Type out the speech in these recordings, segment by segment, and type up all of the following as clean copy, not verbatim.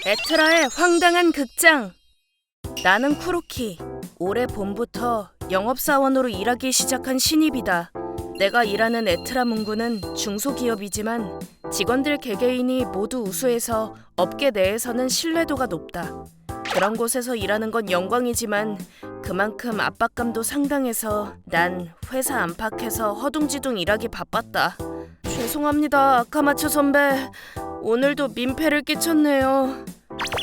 에트라의 황당한 극장. 나는 쿠로키. 올해 봄부터 영업사원으로 일하기 시작한 신입이다. 내가 일하는 에트라 문구는 중소기업이지만 직원들 개개인이 모두 우수해서 업계 내에서는 신뢰도가 높다. 그런 곳에서 일하는 건 영광이지만 그만큼 압박감도 상당해서 난 회사 안팎에서 허둥지둥 일하기 바빴다. 죄송합니다, 아카마츠 선배. 오늘도 민폐를 끼쳤네요.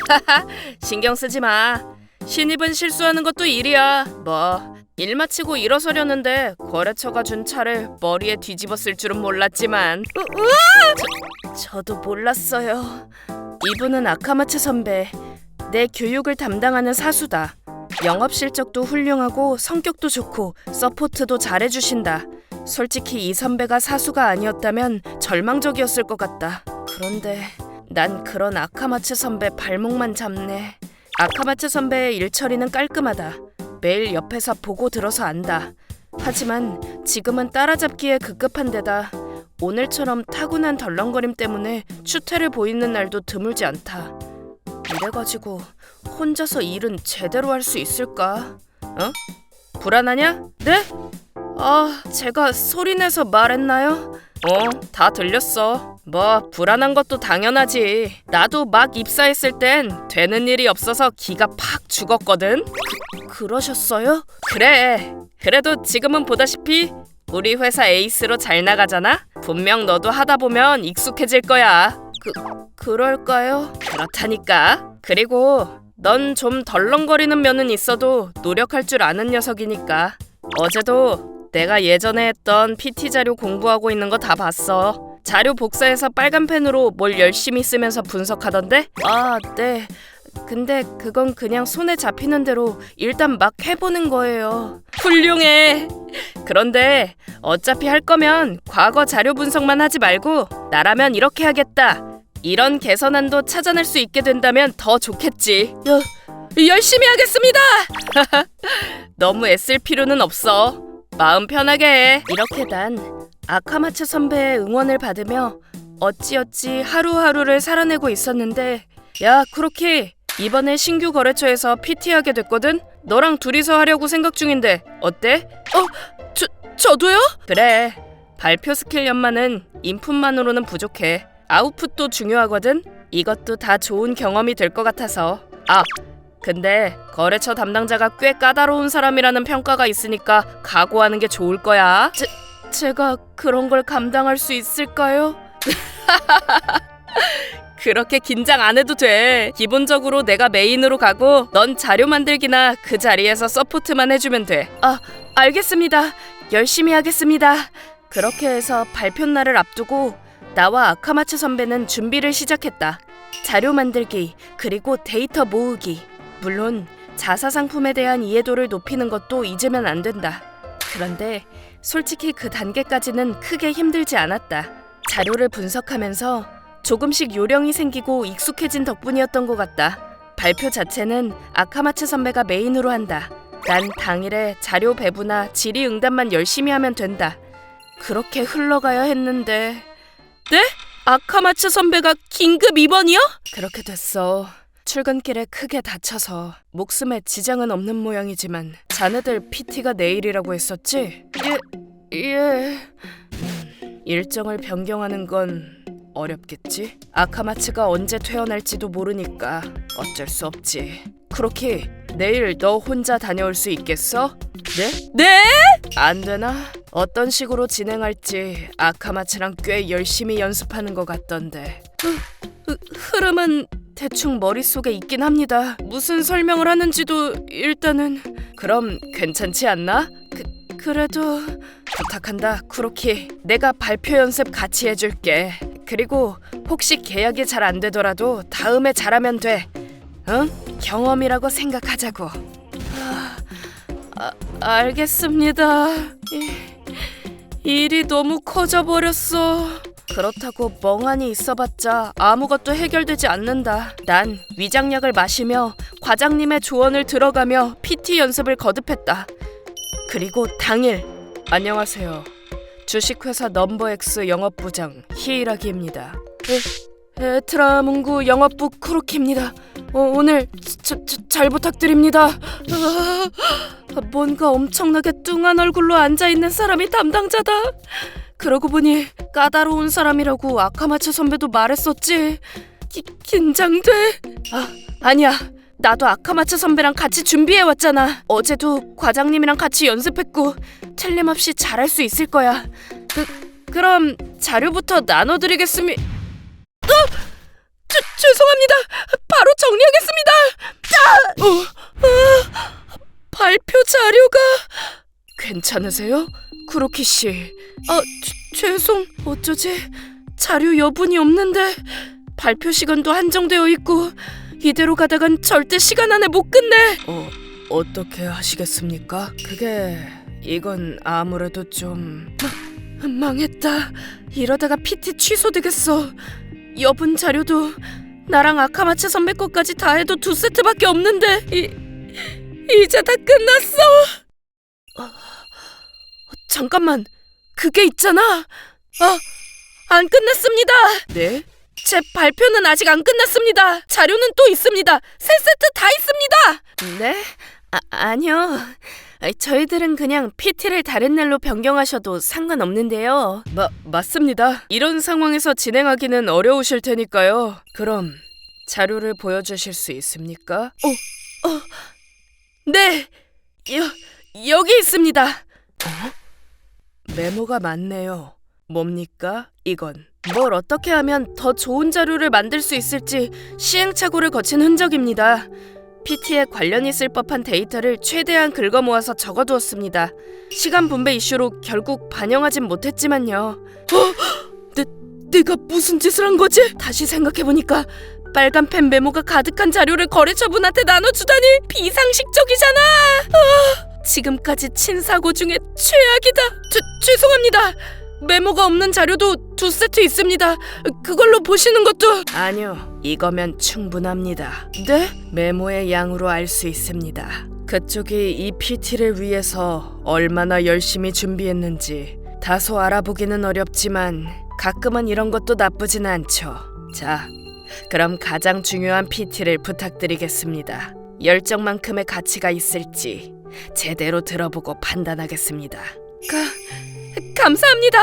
하하, 신경 쓰지 마. 신입은 실수하는 것도 일이야. 뭐 일 마치고 일어서려는데 거래처가 준 차를 머리에 뒤집어 쓸 줄은 몰랐지만 저도 몰랐어요. 이분은 아카마츠 선배, 내 교육을 담당하는 사수다. 영업 실적도 훌륭하고 성격도 좋고 서포트도 잘해주신다. 솔직히 이 선배가 사수가 아니었다면 절망적이었을 것 같다. 그런데 난 그런 아카마츠 선배 발목만 잡네. 아카마츠 선배의 일처리는 깔끔하다. 매일 옆에서 보고 들어서 안다. 하지만 지금은 따라잡기에 급급한 데다 오늘처럼 타고난 덜렁거림 때문에 추태를 보이는 날도 드물지 않다. 이래가지고 혼자서 일은 제대로 할 수 있을까? 어? 불안하냐? 네? 제가 소리내서 말했나요? 다 들렸어. 뭐 불안한 것도 당연하지. 나도 막 입사했을 땐 되는 일이 없어서 기가 팍 죽었거든. 그러셨어요? 그래. 그래도 지금은 보다시피 우리 회사 에이스로 잘 나가잖아? 분명 너도 하다 보면 익숙해질 거야. 그럴까요? 그렇다니까. 그리고 넌 좀 덜렁거리는 면은 있어도 노력할 줄 아는 녀석이니까. 어제도 내가 예전에 했던 PT 자료 공부하고 있는 거 다 봤어. 자료 복사해서 빨간 펜으로 뭘 열심히 쓰면서 분석하던데? 네. 근데 그건 그냥 손에 잡히는 대로 일단 막 해보는 거예요. 훌륭해. 그런데 어차피 할 거면 과거 자료 분석만 하지 말고 나라면 이렇게 하겠다, 이런 개선안도 찾아낼 수 있게 된다면 더 좋겠지. 열심히 하겠습니다. 너무 애쓸 필요는 없어. 마음 편하게 해. 이렇게 난 아카마츠 선배의 응원을 받으며 어찌어찌 하루하루를 살아내고 있었는데, 야 쿠로키, 이번에 신규 거래처에서 PT하게 됐거든? 너랑 둘이서 하려고 생각 중인데 어때? 저도요? 그래, 발표 스킬 연마는 인풋만으로는 부족해. 아웃풋도 중요하거든? 이것도 다 좋은 경험이 될 것 같아서. 근데 거래처 담당자가 꽤 까다로운 사람이라는 평가가 있으니까 각오하는 게 좋을 거야. 제가 그런 걸 감당할 수 있을까요? 그렇게 긴장 안 해도 돼. 기본적으로 내가 메인으로 가고 넌 자료 만들기나 그 자리에서 서포트만 해주면 돼. 알겠습니다. 열심히 하겠습니다. 그렇게 해서 발표 날을 앞두고 나와 아카마츠 선배는 준비를 시작했다. 자료 만들기, 그리고 데이터 모으기. 물론 자사 상품에 대한 이해도를 높이는 것도 잊으면 안 된다. 그런데 솔직히 그 단계까지는 크게 힘들지 않았다. 자료를 분석하면서 조금씩 요령이 생기고 익숙해진 덕분이었던 것 같다. 발표 자체는 아카마츠 선배가 메인으로 한다. 난 당일에 자료 배부나 질의응답만 열심히 하면 된다. 그렇게 흘러가야 했는데. 네? 아카마츠 선배가 긴급 입원이요? 그렇게 됐어. 출근길에 크게 다쳐서 목숨에 지장은 없는 모양이지만 자네들 PT가 내일이라고 했었지? 예. 일정을 변경하는 건 어렵겠지? 아카마츠가 언제 퇴원할지도 모르니까 어쩔 수 없지. 쿠로키, 내일 너 혼자 다녀올 수 있겠어? 네? 안 되나? 어떤 식으로 진행할지 아카마츠랑 꽤 열심히 연습하는 것 같던데. 흐름은 대충 머릿속에 있긴 합니다. 무슨 설명을 하는지도 일단은. 그럼 괜찮지 않나? 그래도 부탁한다, 쿠로키. 내가 발표 연습 같이 해줄게. 그리고 혹시 계약이 잘 안 되더라도 다음에 잘하면 돼. 응? 경험이라고 생각하자고. 알겠습니다. 일이 너무 커져버렸어. 그렇다고 멍하니 있어봤자 아무것도 해결되지 않는다. 난 위장약을 마시며 과장님의 조언을 들어가며 PT 연습을 거듭했다. 그리고 당일. 안녕하세요. 주식회사 넘버X 영업부장 히이라기입니다. 에트라 문구 영업부 쿠로키입니다. 오늘 잘 부탁드립니다. 뭔가 엄청나게 뚱한 얼굴로 앉아있는 사람이 담당자다. 그러고 보니 까다로운 사람이라고 아카마츠 선배도 말했었지. 긴장돼. 아니야. 나도 아카마츠 선배랑 같이 준비해왔잖아. 어제도 과장님이랑 같이 연습했고 틀림없이 잘할 수 있을 거야. 그럼 자료부터 나눠드리겠습니다. 죄송합니다. 바로 정리하겠습니다. 발표 자료가... 괜찮으세요? 쿠로키 씨. 죄송. 어쩌지? 자료 여분이 없는데 발표 시간도 한정되어 있고 이대로 가다간 절대 시간 안에 못 끝내. 어떻게 하시겠습니까? 이건 아무래도 좀... 망했다. 이러다가 PT 취소되겠어. 여분 자료도 나랑 아카마츠 선배 것까지 다 해도 2세트밖에 없는데 이제 다 끝났어. 잠깐만. 그게 있잖아. 안 끝났습니다. 네? 제 발표는 아직 안 끝났습니다. 자료는 또 있습니다. 3세트 다 있습니다. 네? 아니요. 저희들은 그냥 PT를 다른 날로 변경하셔도 상관없는데요. 맞습니다. 이런 상황에서 진행하기는 어려우실 테니까요. 그럼 자료를 보여주실 수 있습니까? 네. 여기 있습니다. 메모가 많네요. 뭡니까? 이건 뭘 어떻게 하면 더 좋은 자료를 만들 수 있을지 시행착오를 거친 흔적입니다. PT에 관련 있을 법한 데이터를 최대한 긁어 모아서 적어두었습니다. 시간 분배 이슈로 결국 반영하진 못했지만요. 내가 무슨 짓을 한 거지? 다시 생각해보니까 빨간 펜 메모가 가득한 자료를 거래처분한테 나눠주다니 비상식적이잖아. 지금까지 친 사고 중에 최악이다. 죄송합니다. 메모가 없는 자료도 2세트 있습니다. 그걸로 보시는 것도... 아니요, 이거면 충분합니다. 네? 메모의 양으로 알 수 있습니다. 그쪽이 이 PT를 위해서 얼마나 열심히 준비했는지 다소 알아보기는 어렵지만 가끔은 이런 것도 나쁘진 않죠. 자, 그럼 가장 중요한 PT를 부탁드리겠습니다. 열정만큼의 가치가 있을지 제대로 들어보고 판단하겠습니다. 감사합니다.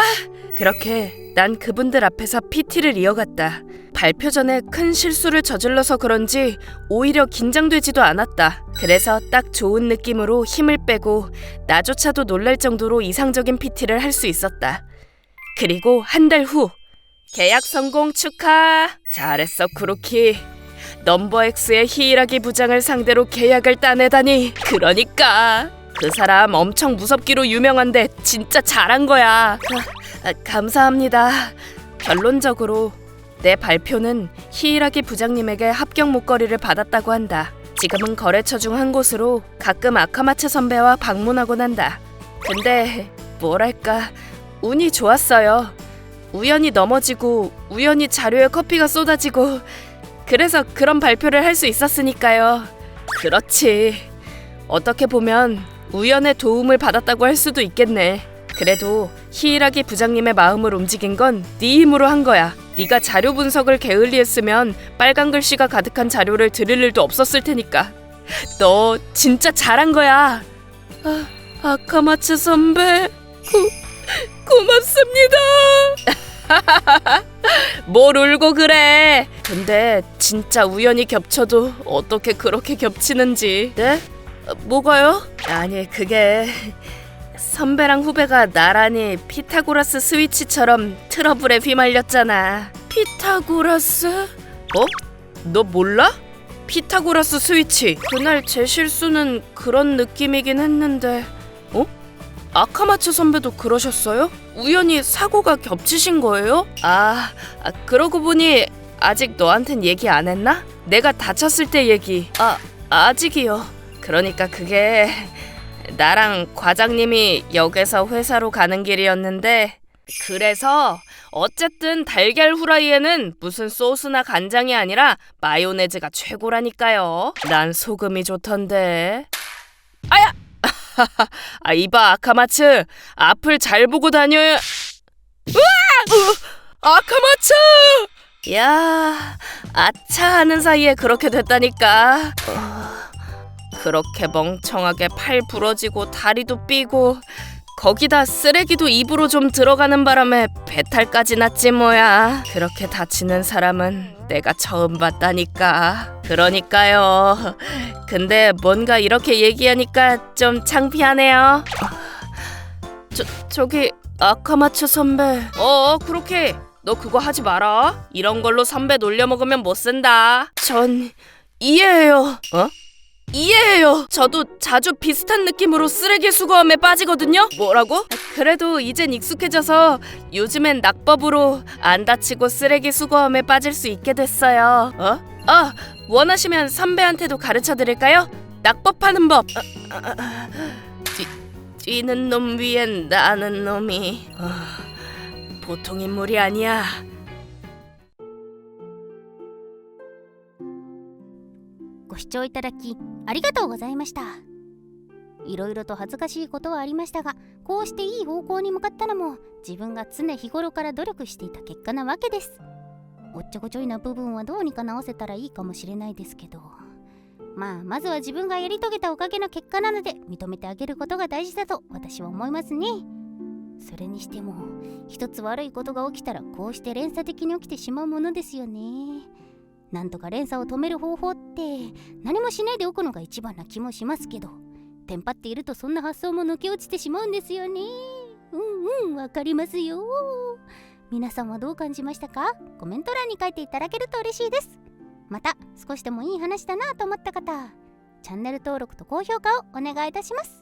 그렇게 난 그분들 앞에서 PT를 이어갔다. 발표 전에 큰 실수를 저질러서 그런지 오히려 긴장되지도 않았다. 그래서 딱 좋은 느낌으로 힘을 빼고 나조차도 놀랄 정도로 이상적인 PT를 할 수 있었다. 그리고 한 달 후, 계약 성공 축하. 잘했어 쿠로키. 넘버 X의 히이라기 부장을 상대로 계약을 따내다니. 그러니까 그 사람 엄청 무섭기로 유명한데 진짜 잘한 거야. 감사합니다. 결론적으로 내 발표는 히이라기 부장님에게 합격 목걸이를 받았다고 한다. 지금은 거래처 중 한 곳으로 가끔 아카마츠 선배와 방문하곤 한다. 근데 뭐랄까 운이 좋았어요. 우연히 넘어지고 우연히 자료에 커피가 쏟아지고 그래서 그런 발표를 할 수 있었으니까요. 그렇지. 어떻게 보면 우연의 도움을 받았다고 할 수도 있겠네. 그래도 히이라기 부장님의 마음을 움직인 건 네 힘으로 한 거야. 네가 자료 분석을 게을리했으면 빨간 글씨가 가득한 자료를 들을 일도 없었을 테니까. 너 진짜 잘한 거야. 아카마츠 선배 고맙습니다. 뭘 울고 그래. 근데 진짜 우연히 겹쳐도 어떻게 그렇게 겹치는지. 네? 뭐가요? 아니 그게 선배랑 후배가 나란히 피타고라스 스위치처럼 트러블에 휘말렸잖아. 피타고라스? 뭐? 너 몰라? 피타고라스 스위치. 그날 제 실수는 그런 느낌이긴 했는데. 아카마츠 선배도 그러셨어요? 우연히 사고가 겹치신 거예요? 그러고 보니 아직 너한텐 얘기 안 했나? 내가 다쳤을 때 얘기. 아직이요. 그러니까 그게 나랑 과장님이 역에서 회사로 가는 길이었는데 그래서 어쨌든 달걀 후라이에는 무슨 소스나 간장이 아니라 마요네즈가 최고라니까요. 난 소금이 좋던데. 아야! 이봐 아카마츠, 앞을 잘 보고 다녀야. 아카마츠! 야, 아차 하는 사이에 그렇게 됐다니까. 그렇게 멍청하게 팔 부러지고 다리도 삐고 거기다 쓰레기도 입으로 좀 들어가는 바람에 배탈까지 났지 뭐야. 그렇게 다치는 사람은 내가 처음 봤다니까. 그러니까요. 근데 뭔가 이렇게 얘기하니까 좀 창피하네요. 저기 아카마츠 선배. 그렇게 너 그거 하지 마라. 이런 걸로 선배 놀려먹으면 못 쓴다. 전 이해해요. 이해해요. 저도 자주 비슷한 느낌으로 쓰레기 수거함에 빠지거든요. 뭐라고? 그래도 이젠 익숙해져서 요즘엔 낙법으로 안 다치고 쓰레기 수거함에 빠질 수 있게 됐어요. 원하시면 선배한테도 가르쳐 드릴까요? 낙법하는 법. 뛰는 놈 위엔 나는 놈이 보통 인물이 아니야. ご視聴いただきありがとうございました。いろいろと恥ずかしいことはありましたが、こうしていい方向に向かったのも自分が常日頃から努力していた結果なわけです。おっちょこちょいな部分はどうにか直せたらいいかもしれないですけど、まずは自分がやり遂げたおかげの結果なので認めてあげることが大事だと私は思いますね。それにしても一つ悪いことが起きたらこうして連鎖的に起きてしまうものですよね。なんとか連鎖を止める方法って何もしないでおくのが一番な気もしますけど、テンパっているとそんな発想も抜け落ちてしまうんですよね。わかりますよ。皆さんはどう感じましたか？コメント欄に書いていただけると嬉しいです。また少しでもいい話だなと思った方、チャンネル登録と高評価をお願いいたします。